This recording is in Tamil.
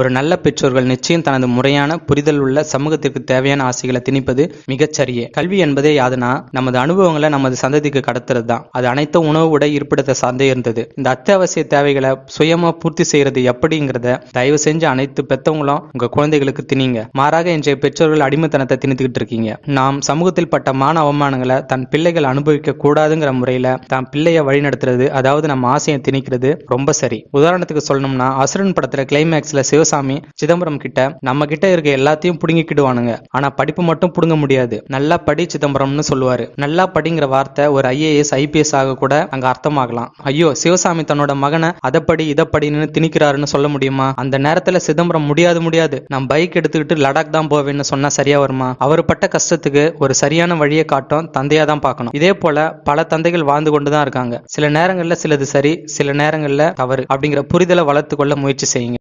ஒரு நல்ல பெற்றோர்கள் நிச்சயம் தனது முறையான புரிதல் உள்ள சமூகத்திற்கு தேவையான ஆசைகளை திணிப்பது மிகச் சரியே. கல்வி என்பதே யாதுனா நமது அனுபவங்களை நமது சந்ததிக்கு கடத்துறது தான். அது அனைத்து உணவு உடை இருப்பிடத்தை சார்ந்தே இருந்தது. இந்த அத்தியாவசிய தேவைகளை சுயமா பூர்த்தி செய்யறது எப்படிங்கிறத தயவு செஞ்சு அனைத்து பெத்தவங்களும் உங்க குழந்தைகளுக்கு திணிங்க. மாறாக இன்றைய பெற்றோர்கள் அடிமைத்தனத்தை திணித்துக்கிட்டு இருக்கீங்க. நாம் சமூகத்தில் பட்ட மான அவமானங்களை தன் பிள்ளைகள் அனுபவிக்க கூடாதுங்கிற முறையில தான் பிள்ளைய வழிநடத்துறது, அதாவது நம்ம ஆசையை திணிக்கிறது ரொம்ப சரி. உதாரணத்துக்கு சொல்லணும்னா அசுரன் படத்துல கிளைமேக்ஸ்ல சிவசாமி சிதம்பரம் கிட்ட நம்ம கிட்ட இருக்க எல்லாத்தையும் புடுங்கிக்கிடுவானுங்க, ஆனா படிப்பு மட்டும் புடுங்க முடியாது, நல்லா படி சிதம்பரம்னு சொல்லுவாரு. நல்லா படிங்கிற வார்த்தை ஒரு IAS IPS ஆக கூட அங்க அர்த்தமாகலாம். ஐயோ, சிவசாமி தன்னோட மகனை அதப்படி இதப்படின்னு திணிக்கிறாருன்னு சொல்ல முடியுமா? அந்த நேரத்துல சிதம்பரம் முடியாது, நான் பைக் எடுத்துக்கிட்டு லடாக் தான் போவேன்னு சொன்னா சரியா வருமா? அவர் பட்ட கஷ்டத்துக்கு ஒரு சரியான வழியை காட்டும் தந்தையா தான் பார்க்கணும். இதே போல பல தந்தைகள் வாழ்ந்து கொண்டுதான் இருக்காங்க. சில நேரங்கள்ல சிலது சரி, சில நேரங்கள்ல தவறு அப்படிங்கிற புரிதலை வளர்த்து கொள்ள முயற்சி செய்யுங்க.